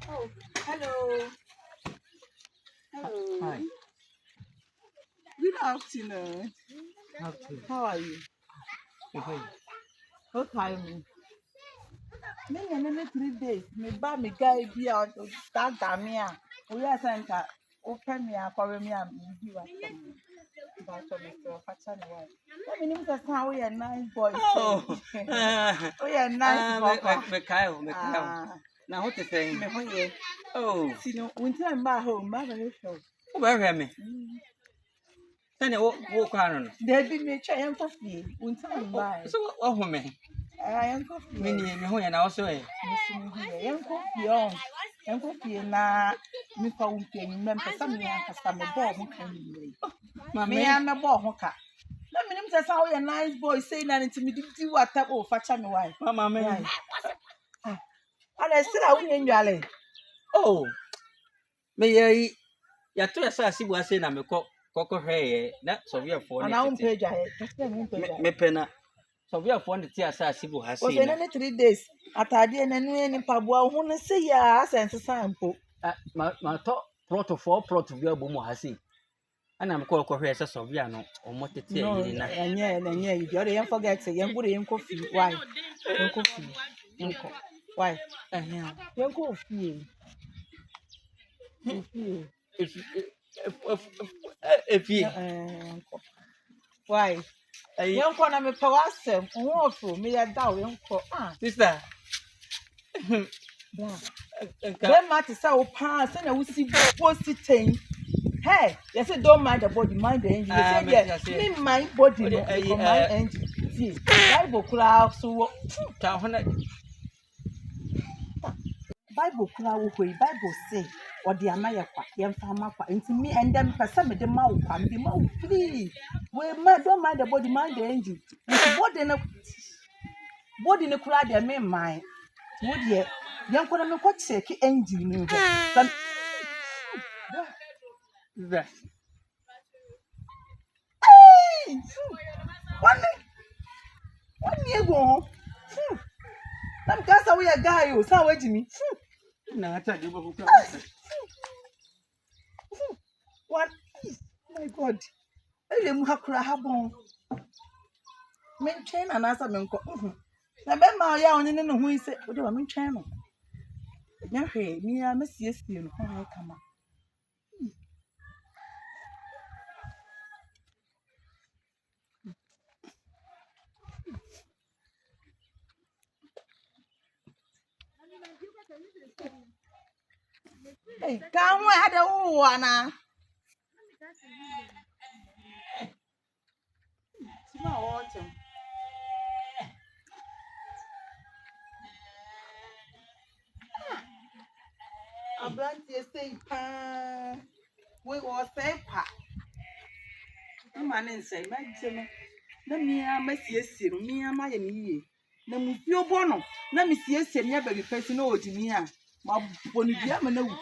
Oh, hello. Hello. Hi. Good afternoon. How are you? Okay. Me and 3 days. Me ba me guy be out that gamia. We are center. Open me up for me and be what. But Mr. Fatchan, why? Let me know how we are nice boys. Oh, we are nice boys. Mikhail. Now what to say? Oh, See, no, winter and my home, mother show. where am I? Then you walk on. There be me try and coffee. Winter and buy. So, oh, woman. I am coffee. Many and also a Young coffee on. Young coffee na me found paying members. Some customer ball who can me and a ball hooker. Let me know how a nice boy saying that to me. Did you what type of fashion wife? Mamma, And I still I wouldn't enjoy. Oh, may ya to assassin was saying I'm a cocker hair, not so we are for And I won't pay me penna. So we are for the tea assassin who has was seen in 3 days. At I didn't any pabua who say yes and sample. my top plot of 4 plot of your boom has seen. And I'm called Correa Soviano or Motti. No, and yeah, you got to forget say young good in coffee. Why? Young coffee. Why? Young coffee. If you Why? Young corner me pawasem, awful, me a dow, young co. sister, Then matter so pass and I will see post it. Hey, you say don't mind the body, mind the engine. You say, me mind body, no, mind engine. See, Bible cloud so. Bible cloud, Bible say, or the Amaya, young farmer, into me and them for some of the mouth, and the mouth free. Well, don't mind the body, mind the engine. Body in the crowd, they may mind. Would ye, young corner, no quite say, engine. that One year go. That that's how we a guy who saw waiting me. now I tell you What? My God. I didn't have crabon. Maintain and answer me. Now, Ben Maya on in who is it? What do I mean, channel? Now, hey, me, I must see you. How I come up. Hey, come where the one. Small autumn. A branch is say, we will say, pa. Man and say, my na mia masiesie no mia ma ye ne na mu fi obo no na me siesie ne ba bi pesi na odini a ma boni bia ma na wu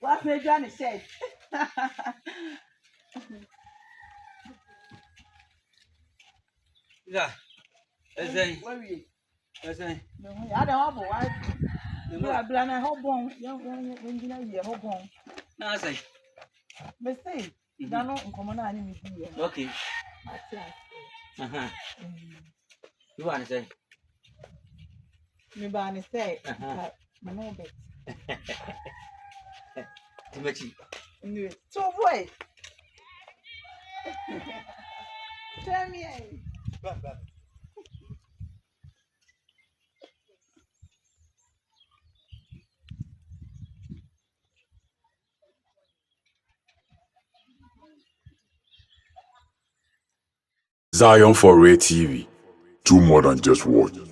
wa fe dwa ne shed yeah eze worry eze no ya da wa bo wa bla na ho bon yan gina ye ho bon na say me say da no nkomo na ani me bi ye okay you want to say me ba ne say me no bet Timothy so boy Tell me. Zion Foray TV. Do more than just watch.